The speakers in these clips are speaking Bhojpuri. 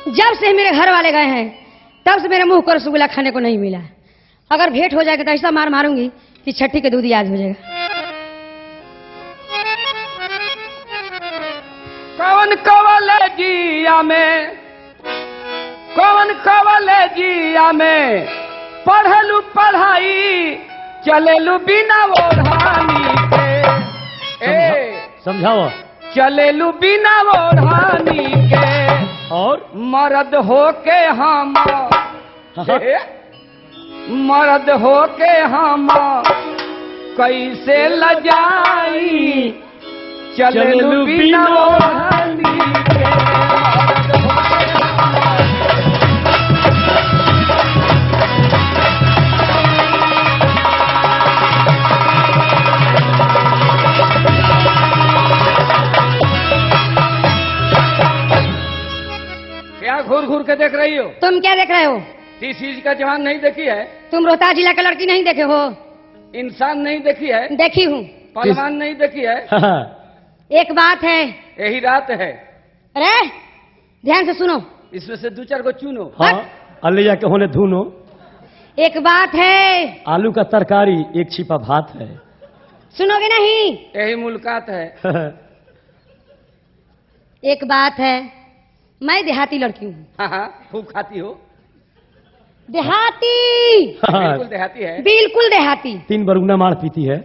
जब से मेरे घर वाले गए हैं तब से मेरे मुंह को रसगुल्ला खाने को नहीं मिला। अगर भेंट हो जाएगा तो ऐसा मार मारूंगी कि छठी के दूध याद हो जाएगा। कौन कॉलेजिया में पढ़लू पढ़ाई चलेलू बिना ओढ़ानी के। समझाओ। चलेलू बिना ओढ़ानी के और मर्द होके हम मर्द होके हम कैसे लजाई चलेलू बिना ओढ़ानी के। क्या घूर घूर के देख रही हो? तुम क्या देख रहे हो? तीस का जवान नहीं देखी है? तुम रोहतास जिला का लड़की नहीं देखे हो? इंसान नहीं देखी है? देखी हूँ। पहलवान नहीं देखी है? एक बात है, यही रात है। अरे ध्यान से सुनो, इसमें से 2-4 को चुनो। हाँ, अल्ले जाके होने धुनो। एक बात है, आलू का तरकारी एक छिपा भात है। सुनोगे नहीं? यही मुलाकात है। एक बात है, मैं देहाती लड़की हूँ। हाँ, खूब खाती हो। देहाती, बिल्कुल देहाती है। बिल्कुल देहाती। 3 बरुना मार पीती है।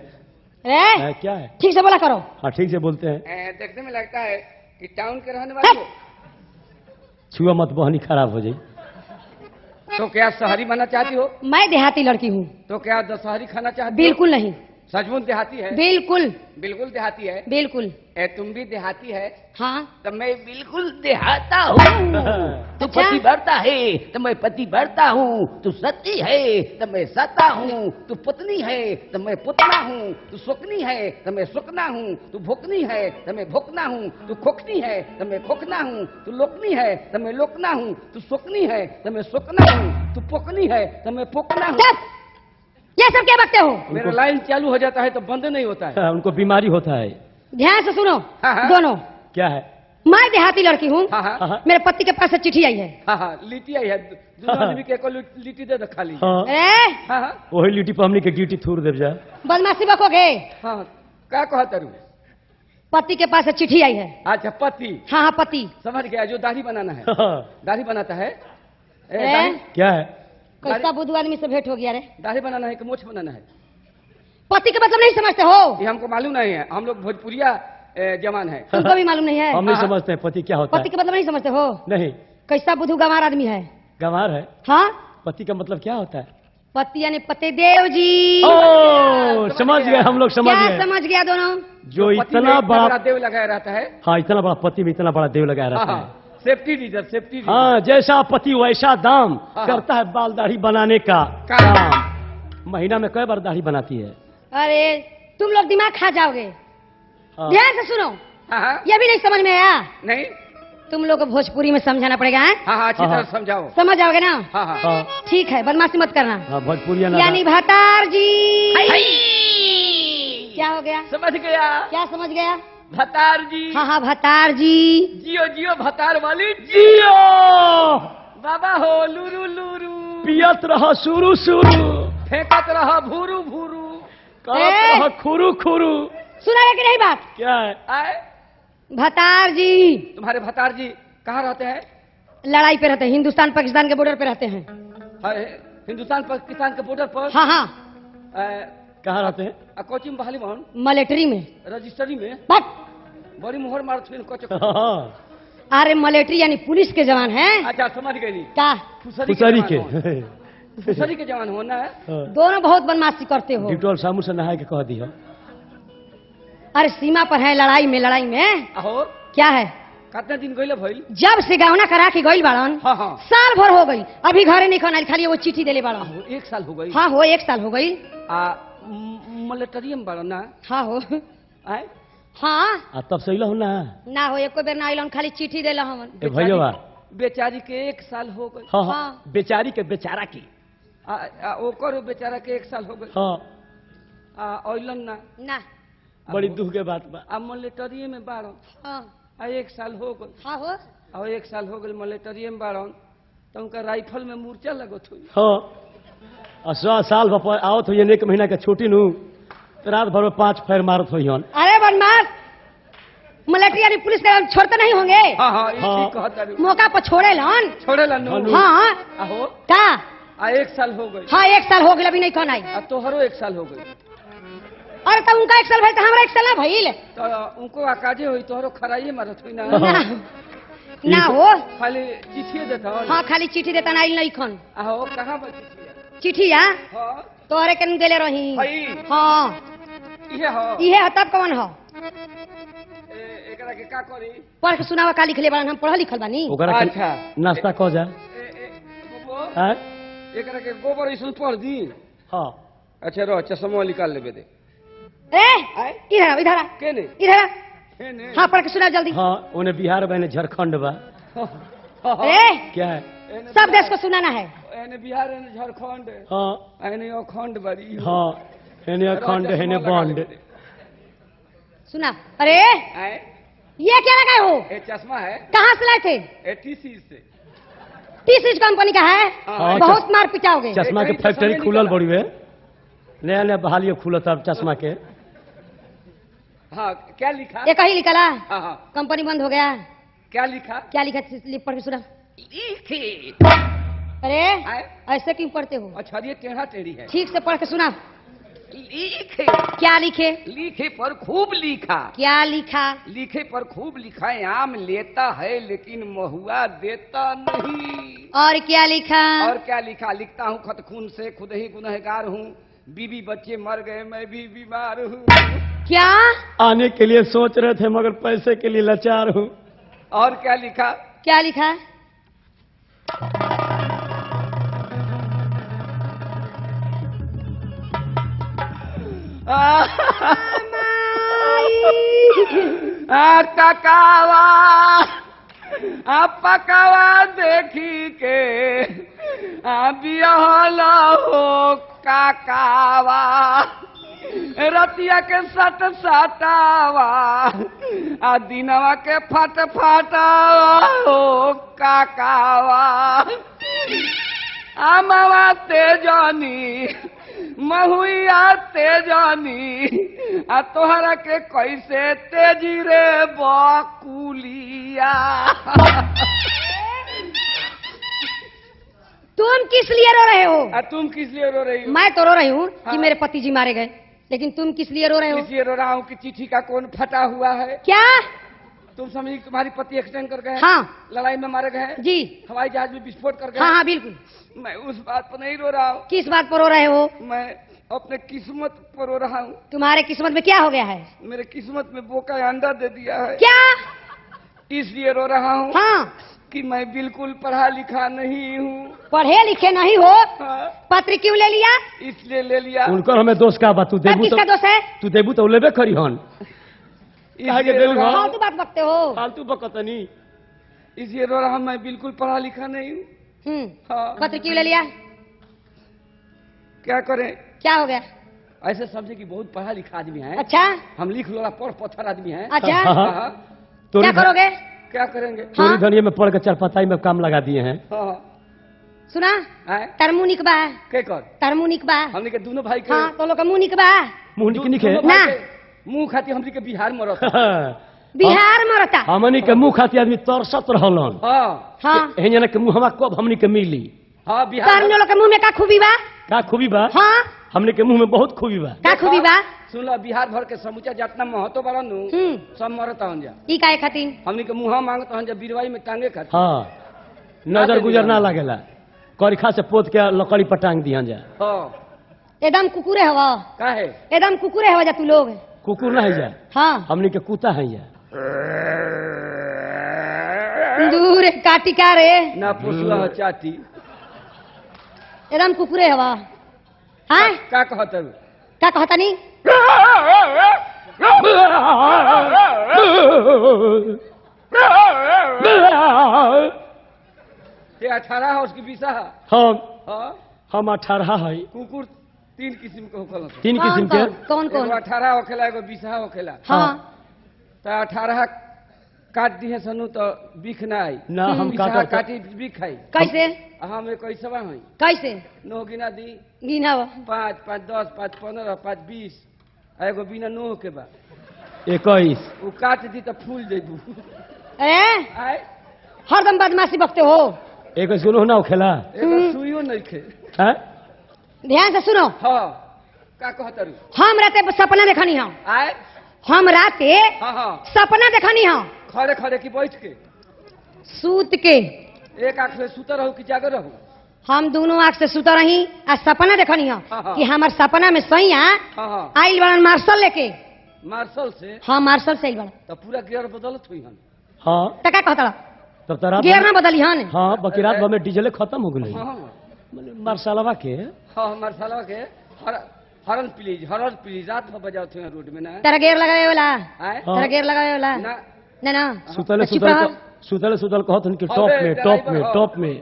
क्या है? ठीक से बोला करो। हाँ, ठीक से बोलते हैं। देखने में लगता है कि टाउन के रहने वाले हो। छुआ मत, बहनी खराब हो जाए। तो क्या शहरी बनना चाहती हो? मैं देहाती लड़की हूँ। तो क्या दशहरी खाना चाहती हो? बिल्कुल नहीं। सचमुच देहाती है? बिल्कुल बिल्कुल देहाती है। बिल्कुल। तुम भी देहाती है? हाँ। तो मैं बिल्कुल देहाता हूँ। तू अच्छा? पति भरता है तो मैं पति भरता हूँ। तू सती है तो मैं सता हूँ। तू पत्नी है तो मैं पुतना हूँ। तू सुकनी है तो मैं सुकना हूँ। तू भुकनी है तो मैं भुकना हूँ। तू खोकनी है तो मैं खोकना हूँ। तू लोकनी है तो मैं लोकना हूँ। तू सुकनी है तो मैं सुकना हूँ। तू पुकनी है तो मैं पुकना हूँ। ये सब क्या बकते हो? मेरा लाइन चालू हो जाता है तो बंद नहीं होता है। उनको बीमारी होता है। ध्यान से सुनो। हाँ। दोनों। क्या है? मैं देहाती लड़की हूँ। हाँ। मेरे पति के पास से चिट्ठी आई है। हाँ, लीटी आई है। दूसरा आदमी के लीटी दे दो खाली। हाँ, वही लिट्टी पर हमनी के ड्यूटी थूर दे जा। बदमाशी बकोगे? हाँ, क्या कहा तरू? पति के पास से चिट्ठी आई है। अच्छा, पति। हाँ, पति। समझ गया, जो दाढ़ी बनाना है। दाढ़ी बनाता है। क्या है? कैसा बुद्धू आदमी से भेंट हो गया रे? दाढ़ी बनाना है कि मोछ बनाना है? पति का मतलब नहीं समझते हो? ये हमको मालूम नहीं है। हम लोग भोजपुरिया जवान है। तुमको भी मालूम नहीं है? हम नहीं समझते हैं पति क्या होता है। पति का मतलब नहीं समझते हो? नहीं। कैसा बुद्धू गंवार आदमी है? गंवार है? हाँ। पति का मतलब क्या होता है? पति यानी पतिदेव जी। समझ गए हम लोग, समझ गए। समझ गया दोनों। जो इतना बड़ा देव लगाया रहता है। हाँ, इतना बड़ा पति में इतना बड़ा देव लगाया रहता है। Safety reserve, safety. हाँ, जैसा पति वैसा दाम। करता है बाल दाढ़ी बनाने का काम। महीना में कई बार दाढ़ी बनाती है। अरे तुम लोग दिमाग खा जाओगे। ध्यान से सुनो। ये भी नहीं समझ में आया? नहीं। तुम लोग को भोजपुरी में समझाना पड़ेगा। हाँ, अच्छी तरह समझाओ। समझ जाओगे ना? हाँ। ठीक है, बदमाशी मत करना। भोजपुरी यानी भतार जी। क्या हो गया? समझ गया। क्या समझ गया? भतार जी। हाँ, भतार जी। जियो जियो भतार वाली जियो। बाबा हो लूरू लूरू। पियत रहा सुरू सुरू। फेंकत रहा भूरू भूरू। करत रहा खुरू खुरू। सुना है कि नहीं बात? क्या है? भतार जी। तुम्हारे भतार जी कहाँ रहते हैं? लड़ाई पे रहते हैं। हिंदुस्तान पाकिस्तान के बॉर्डर पे रहते हैं। हिंदुस्तान पाकिस्तान के बॉर्डर पर? हाँ। कहाँ रहते हैं? कोची में बहाली मोहन? मिलिट्री में। रजिस्ट्री में? बड़ी मोहर मारत। अरे मिलिट्री यानी पुलिस के जवान हैं। अच्छा, समझ गई। क्या? फुसरी के। फुसरी के जवान होना है। दोनों बहुत बदमाशी करते हो। डिटोल सामू से नहा के कह दिया। अरे सीमा पर है, लड़ाई में। क्या है? कितना दिन गई भइल? जब से गावना करा के गई बाड़न। हाँ। साल भर हो गई, अभी घरे नहीं खाना, खाली वो चिट्ठी देले बाड़न। 1 साल हो गई? हाँ हो, 1 साल हो गई। मिलिट्री में बाड़न ना? हाँ हो। हाँ, तब सही हो ना हो, एको बेर ना आइलन, खाली चिट्ठी देला हमन। भैया बेचारी के 1 साल हो गई। हाँ। बेचारी के बेचारा की। ओकर बेचारा के 1 साल हो गई। हाँ। आइलन ना? ना। बड़ी दुख के बात बा। मिलिट्री में बाड़न। 1 साल हो गई हाँ हो और 1 साल हो गई मिलिट्री में बाड़न तो उनका राइफल में मूर्छा लगत हुई हाँ और 100 साल पर आवत हुई 1 महीना के छुट्टी नू रात भर में 5 फेर मारत हुई हन। अरे बदमाश, मिलिट्री यानी पुलिस का छोड़ते नहीं होंगे, हाँ हाँ हाँ। ठीक कहता रू मौका पर छोड़े लन। छोड़े ला नो हाँ आहो का 1 साल हो गई हाँ 1 साल हो गया अभी नहीं कौन आई। अब तोहरो 1 साल हो गई अरे तो उनका 1 साल भाई तो हमारा 1 साल ना भइल तो उनको आकाजे हुई तोहरो खराइए मारत हुई ना ना ना हो। खाली चिट्ठी देता हाँ खाली चिट्ठी देता ना नहीं खन आहो कहाँ पर चिट्ठी चिट्ठी या हाँ तोहरे के देले रही। हई हाँ ये हो इहे है तब कौन हो एकरा के का करी पढ़ के सुनावा का लिखले बारन हम पढ़ल लिखल बानी। ओकरा के अच्छा। नाश्ता कह जा बाबू हैं? एकरा के गोबर इसमें पढ़ दी हाँ अच्छा रो चश्मा निकाल लेबे दे ए इधर इधर आ, के ने इधर आ। हे ने हाँ पढ़ के सुना जल्दी। हाँ उन्हें बिहार बहने झारखंड बा ए क्या है एने सब देश को सुनाना है। एने बिहार एने झारखंड हाँ एने अखंड बड़ी हाँ हेने अखंड हेने बंड सुना। अरे आए ये क्या लगाए हो, ये चश्मा है कहाँ से लाए थे? एटीसी से टी कंपनी का है, हाँ, बहुत मार पिटाओगे। चश्मा के एक फैक्ट्री चश्मा खुलल निकाला। बड़ी है, नया नया बहालियो खुलत अब चश्मा के। हाँ क्या लिखा ये कहीं निकला हाँ हाँ कंपनी बंद हो गया। क्या लिखा क्या लिखा पढ़ के सुना। लिखे अरे आए ऐसे क्यों पढ़ते हो, अच्छा ये टेढ़ा टेढ़ी है ठीक से पढ़ के सुना। लिखे क्या लिखे, लिखे पर खूब लिखा क्या लिखा। लिखे पर खूब लिखा है आम लेता है लेकिन महुआ देता नहीं। और क्या लिखा। और क्या लिखा लिखता हूँ खत खून से खुद ही गुनहगार हूँ बीवी बच्चे मर गए मैं भी बीमार हूँ। क्या आने के लिए सोच रहे थे मगर पैसे के लिए लाचार हूँ। और क्या लिखा क्या लिखा। ककावा पकावा देखी के बिहला हो काकावा रतिया के सट सटावा दिनवा के फट फटावा हो काकावा आमावा तेजनी महुआ तेजनी तोहरा के कैसे तेजी रे बकुलिया। तुम किस लिए रो रहे हो। तुम किस लिए रो रही हो। मैं तो रो रही हूँ कि हाँ। मेरे पति जी मारे गए, लेकिन तुम किस लिए रो रहे हो। इसलिए रो रहा हूँ कि चिट्ठी का कौन फटा हुआ है। क्या तुम समझी तुम्हारी पति एक्सीडेंट कर गए हाँ लड़ाई में मारे गए जी। हवाई जहाज में विस्फोट कर गए। हाँ हाँ बिल्कुल। मैं उस बात पर नहीं रो रहा हूँ किस बात पर रो रहे हो। मैं अपने किस्मत पर रो रहा हूँ। तुम्हारे किस्मत में क्या हो गया है। मेरे किस्मत में बोका अंडा दे दिया है क्या इसलिए रो रहा हूँ हाँ कि मैं बिल्कुल पढ़ा लिखा नहीं हूँ। पढ़े लिखे नहीं हो, हाँ, पत्र क्यों ले लिया। इसलिए ले लिया। उनकर हमें दोष का बा, तू तब देबू किसका तो दोष है। तू देबू तो लेबे करी हन। इसलिए दिल रो रहा हूँ। फालतू बात बकते हो। फालतू बकतनी। इसलिए रो रहा हूँ मैं बिल्कुल पढ़ा लिखा नहीं हूँ। हाँ। पत्र क्यों ले लिया। क्या करें क्या हो गया। ऐसे समझे कि बहुत पढ़ा लिखा आदमी है अच्छा हम लिख लो पढ़ पत्थर आदमी है। अच्छा हाँ, हाँ। हाँ, तोरी क्या करोगे। क्या करेंगे। तोरी हाँ। धनिया में पढ़ के चारपताई में काम लगा दिए हैं। हाँ सुना आए तरमु निकबा के कर तरमु निकबा। हमने के दोनों भाई के हाँ तो लोग का मुंह निकबा। मुंह निक निके दोनों भाई ना। के मुंह खाती हमने के बिहार में रहता। बिहार में रहता। हमनी के मुंह खाती आदमी तरसत रहलन। हाँ हाँ एहन के मुंह हमा कब हमनी के मिली। हाँ बिहार तरमु लोग के मुंह में का खूबी बा। का खूबी बा। हाँ हमनी के मुंह में बहुत खूबी बा। का खूबी बा। सुन लो बिहार भर के समूचा जितना महतो बड़ा नु सब मरता हन जा ई काहे खातिर। हमनी के मुंह मांगता हन जा बिरवाई में टांगे खाती। हाँ नजर गुजर ना लागेला, करिखा से पोत के लकड़ी पर टांग दिहन जा। हाँ एकदम कुकुरे हवा। का है एकदम कुकुरे हवा जा तू लोग। कुकुर ना है जा, हाँ हमनी के कुत्ता है जा। दूर काटी का रे ना पुछला हो चाटी। एकदम कुकुरे हवा। हाँ का कहत है क्या कहता नहीं। ये 18 है उसकी 20 है। हम 18 है। कुकुर 3 किस्म के होखल। 3 कौन किस्म के। कौन कौन एगो 18 होखेला एगो 20 होखेला। हाँ तो 18 काट दिए सनु तो बिख ना आई ना हम बिछा काटब काटी बिख आई कैसे हम एक कैसवा हई कैसे नो गिना दी गिनाव 5 5 10 5 15 5 20 एगो बिना नो के बा 21 वो काट दी तो फूल जेबू अरे आए हरदम बदमाशी बकते हो। एक सुनो ना खेला एगो सुइयो नहीं खे है ध्यान से सुनो। हाँ का कहतरू हम राते सपना देखनी हम आए हम राते हाँ हाँ सपना देखनी हम खड़े खड़े की बैठ के सूत के एक आंख से सुतर रहू कि जागर रहू हम दोनों आंख से सुता रही आ सपना देखनी हम हाँ, हाँ। कि हमार सपना में सैया हाँ हाँ आइल बड़न मार्शल लेके। मार्शल से हाँ मार्शल से आइल बड़न तो पूरा गियर बदलत हुई हन हाँ तो का कहता तब तो रात गियर ना बदली हन। हाँ बाकी रात भर में डीजल खत्म हो गई हाँ मार्शलवा के हाँ मार्शलवा के हरन प्लीज रात भर बजाते हैं रोड में ना तेरा गियर लगावे वाला आए हाँ। तेरा गियर लगावे वाला ना ना ना सुतले चुप रह। सुतल कहत उनके टॉप अबे, में ड्राइवर टॉप में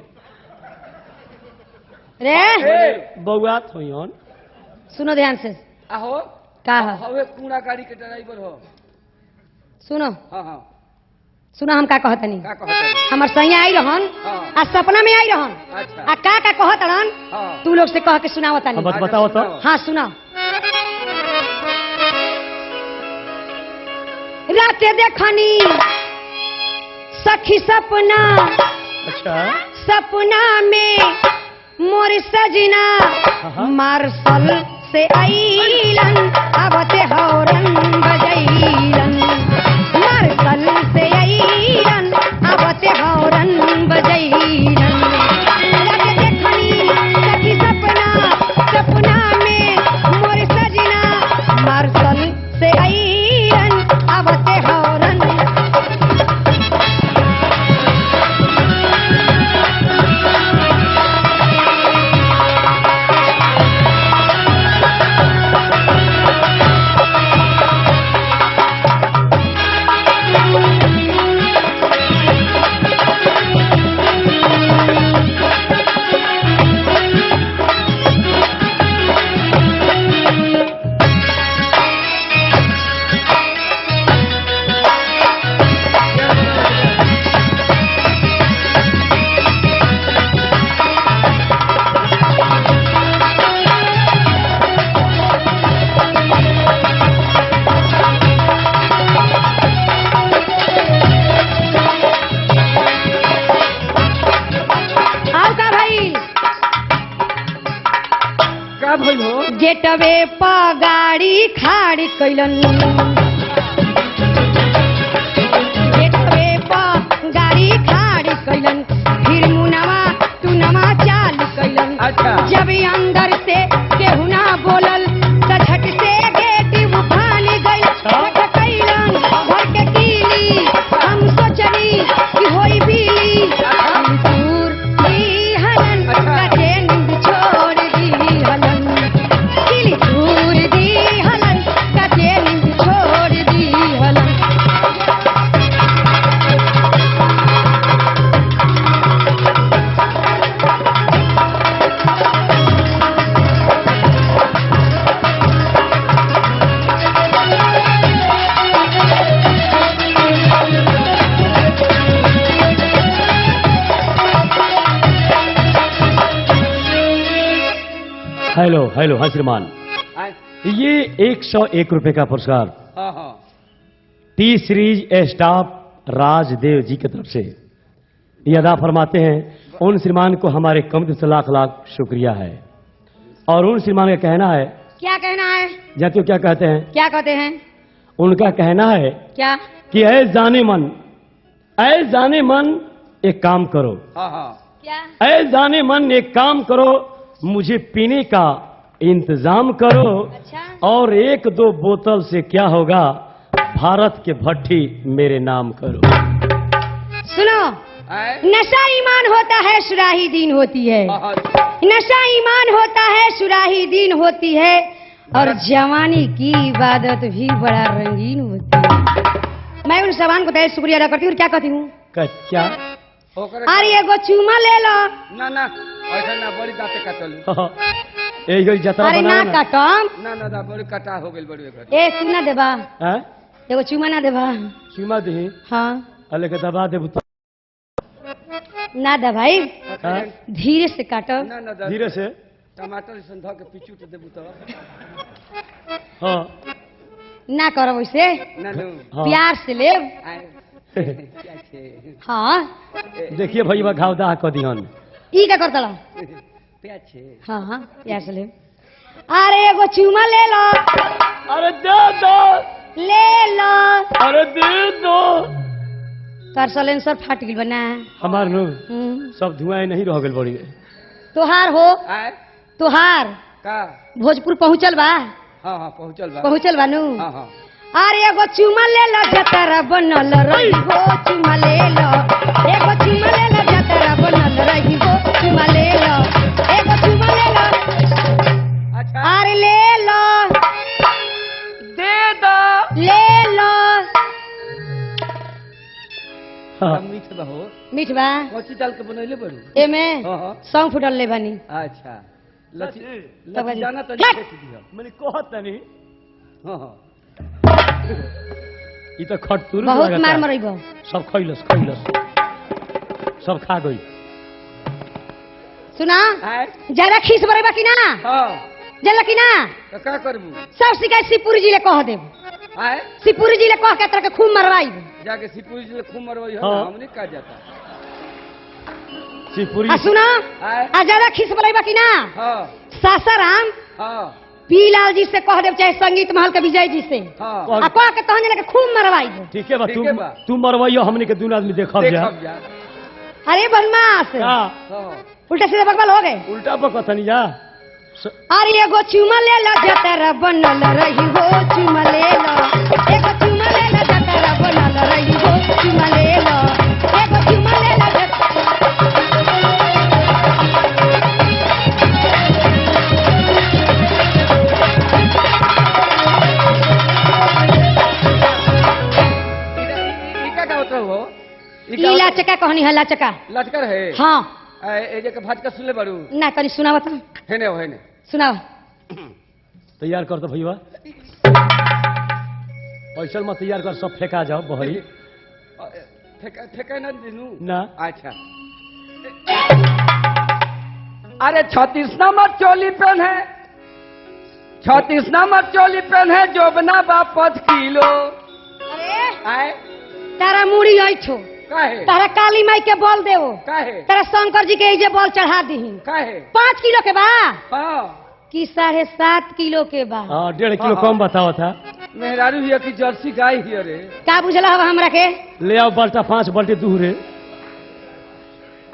रे ए, बउआत होयन सुनो ध्यान से आहो का है? हवे कूड़ा गाड़ी के ड्राइवर हो सुनो हाँ हाँ सुनो हम का कहतनी का कहते हमार सैया आई रहन हाँ। आ सपना में आई रहन अच्छा आ का कहत रहन हाँ तू लोग से कह के सुनावता अब नहीं। बताओ तो हाँ सुना। राते देखनी सखी सपना अच्छा सपना में मोर सजना हाँ। मार्शल से आइलन आवते हौरन बजैलन मार्शल से आइलन आवते हौरन बजैलन। राते देखनी सखी सपना सपना में मोर सजना मार्शल से आइलन आवते हौरन। का भइल हो गेटवे पा गाड़ी खाड़ी कैलन गेटवे पा गाड़ी खाड़ी कैलन फिर मुनवा टुनवा चाल कैलन। अच्छा। जब अंदर से केहू ना बोलल त झट से गेट उफान गइल झट कैलन घर के कीली हम सोचनी कि होई बिली दूर दी हलन कटे नींद छोड़ दी हलन किली दूर दी हलन कटे नींद छोड़ दी हलन। हेलो हेलो हाँ श्रीमान आए ये 101 रुपए का पुरस्कार हाँ हाँ टी सीरीज स्टाफ राजदेव जी की तरफ से ये अदा फरमाते हैं। उन श्रीमान को हमारे कमिटी से लाख लाख शुक्रिया है। और उन श्रीमान का कहना है, क्या कहना है? जानते हो क्या कहते हैं? क्या कहते हैं? उनका कहना है क्या? कि ऐ जाने मन एक काम करो, हाँ हाँ क्या? ऐ जाने मन एक काम करो, मुझे पीने का इंतजाम करो अच्छा। और 1-2 बोतल से क्या होगा, भारत के भट्टी मेरे नाम करो। सुनो, आए नशा ईमान होता है सुराही दीन होती है। हाँ हाँ नशा ईमान होता है सुराही दीन होती है और जवानी की इबादत भी बड़ा रंगीन होती है। मैं उन सवान को तय शुक्रिया अदा करती हूँ। क्या कहती हूँ? क्या ओकरे अरे एगो चूमा ले लो। ना ना ऐसा ना बड़ी दांते काटल यही जतरा अरे ना बनाना काटम। ना ना बड़ी कटा हो गई बड़ी ए तू ना देबा, हैं? एगो चूमा ना देबा। चुमा दी हाँ अले के दबा देबू तो ना दबाई हाँ? धीरे से काटो ना ना धीरे से टमाटर संधा के पीछू तो देबू तो हाँ ना करो वैसे ना नो हाँ। प्यार से ले आए क्या छे हाँ देखिए भैया घाव दाह क दिहन ई का करता लो क्या छे हाँ हाँ प्यार से ले अरे एगो चूमा ले लो अरे दे दो ले लो अरे दे दो तार सलेंसर फाट गइल बना हमार नु हम्म। सब धुआं नहीं रह गइल बड़ी तोहार हो आए तोहार का भोजपुर पहुँचल बा हाँ हाँ पहुँचल बा पहुँचल बानू हाँ हाँ अरे एगो चूमा ले लो जतरा बनल रही हो चूमा ले लो एगो चूमा ले लो जतरा बनल रही हो चूमा ले लो एगो चूमा ले लो अच्छा अरे ले लो दे दो ले लो हाँ। मीठ बहो मीठ बा कौची डाल के बनैले बड़ू एमे हाँ हाँ सौंफ डालले बानी अच्छा लची तब लची जाना तो लट! देख दियो मैंने कहत तनी हाँ हाँ ई तो खटतुर बहुत मार मरइबो सब खइलस खइलस सब खा गई सुना आए ज्यादा खीस बरेबा कि ना हाँ जल्ला कि ना तो का करबू सब शिकायत शिवपुरी जी ले कह देब आए शिवपुरी जी ले कह के तरह के खूब मरवाई जाके सिपुरी जी खूब मरवाई हो हाँ। हमने का जाता शिवपुरी आ सुना आए आ ज्यादा खीस बरेबा कि ना हाँ सासाराम हाँ पीलाल जी से कह देब चाहे संगीत महल के विजय जी से हाँ आ कह के तहन के खूब मरवाई ठीक है बा ठीक है बा। तू मरवाइयो हमने के दून आदमी देखब जा देखब जा अरे बदमाश का हाँ उल्टा सीधा बकबल हो गए उल्टा बकतनी जा अरे एगो चूमा ले लो जतरा बनल रही हो चूमा ले लो एगो चूमा ले लो जतरा बनल रही हो चूमा ले लो एगो चूमा ले लो इका का होता हो ई लाचका कहनी है लाचका लटकर है हाँ ए जे के भाजका सुनले बारू ना तनी सुनावा तो हेने हो हेने सुनावा तैयार कर तो भैया ऐसा मत तैयार कर सब फेंका जाओ बहरी फेंका ना दिनू ना अच्छा अरे 36 नंबर चोली पेन है 36 नंबर चोली पेन है जोबना बा 5 किलो अरे आए तारा मुड़ी ऐठो काहे तारा काली माई के बोल देवो काहे तारा शंकर जी के जे बॉल चढ़ा दीही काहे 5 किलो के बा हाँ कि 7.5 किलो के बा हाँ 1.5 किलो हाँ, कम बताओ था मेहरारू हिया की जर्सी गाय हिया रे का बुझला हवा हमरा के ले आओ बल्टा 5 बल्टे दूरे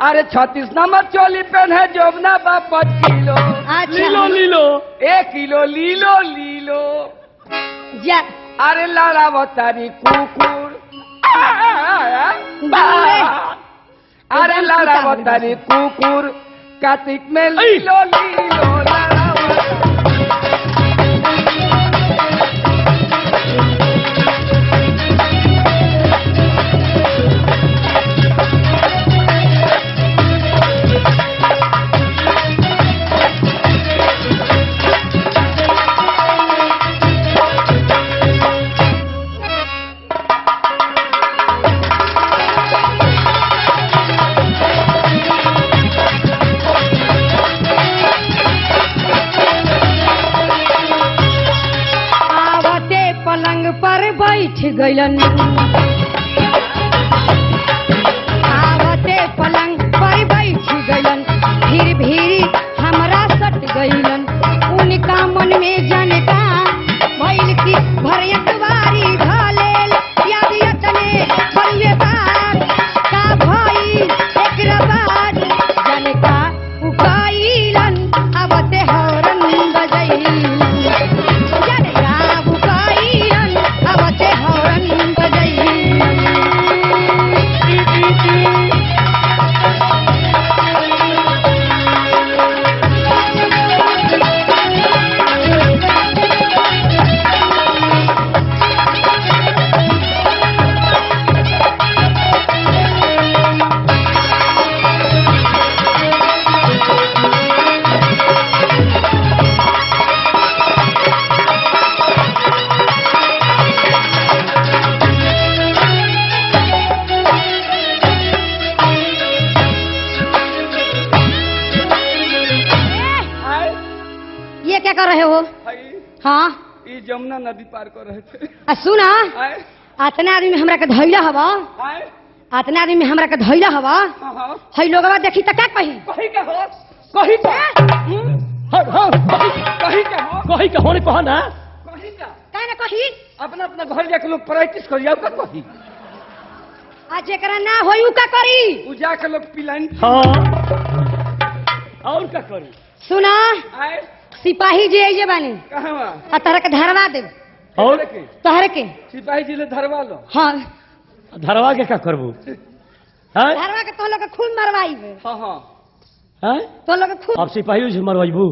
अरे 36 नंबर चोली पेन है जोबना बा 5 किलो अच्छा लीलो 1 किलो लीलो लीलो जा अरे लाला बतारी कुकुर अरे लाला बतारी कुकुर कार्तिक में लीलो लीलो लाला आवते पलंग पर बैठ गइलन आवते पलंग पर बैठ गइलन फिर भी हमरा सट गइलन उनका मन में जनका भइल की भरियत बारी धलेल याद यतने बलवे बात का भइल एकरा बाद जनका उकाइलन आवते हौरन बजैलन जनका उकाइलन आवते हौरन बजैलन हाँ ये जमुना नदी पार कर रहे थे। सुना आए अतना आदमी हमरा के धैला हवा आए अतना आदमी हमरा के धैला हवा हाँ हाँ हई लोगवा देखी त का कही कहीं का हो कहीं का हाँ हाँ कहीं का हो कही का होने कहा ना कहीं का का ना कही अपना अपना घर जाके लोग प्रैक्टिस करिए का कहीं आ जेकरा ना होई उ का करी उ जाके लोग पिलाइन हाँ और क्या करी सुना आए सिपाही जी आइए बानी कहाँ आ तरह के धरवा दे और तहर के सिपाही जी ले धरवा लो। हाँ धरवा के का करबू हैं धरवा के तो लोग के खूब मरवाई हाँ हाँ हैं तो लोग के खूब अब सिपाही से मरवाइबू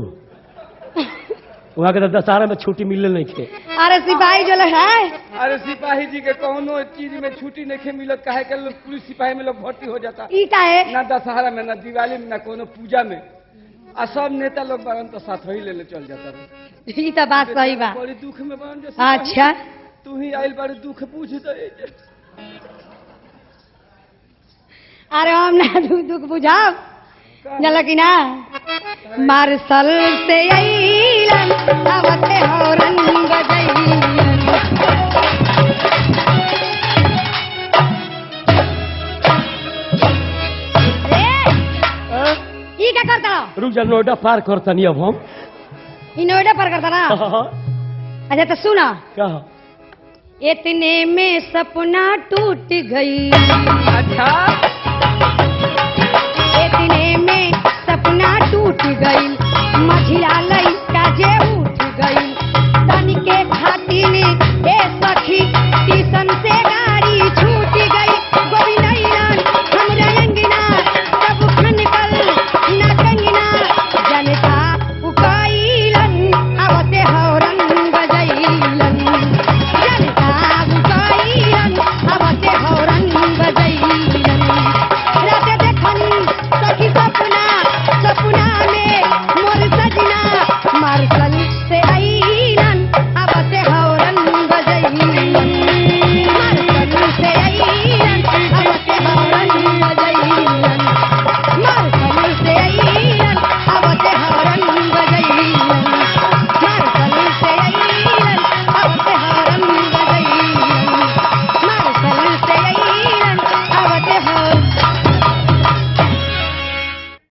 वहाँ के तो दशहरा में छुट्टी मिलने नहीं थे अरे सिपाही जो लोग है अरे सिपाही जी के कौनो चीज में छुट्टी नहीं मिलत काहे के लोग पुलिस सिपाही में लोग भर्ती हो जाता ई का है ना दशहरा में ना दिवाली में ना कोनो पूजा में आ सब नेता लोग बरन तो साथ ही ले चल जाता रहे। ई तो बात सही बा बड़ी दुख में बन जो अच्छा तू ही आइल बड़ी दुख पूछ दे। अरे हम ना दुख बुझाओ जला कि ना मार्शल से अइलन आवते हो रंग जइलन ई का करता रुक जा नोएडा पार करता नहीं अब हम ई नोएडा पर करता ना अच्छा तो सुना क्या इतने में सपना टूट गई अच्छा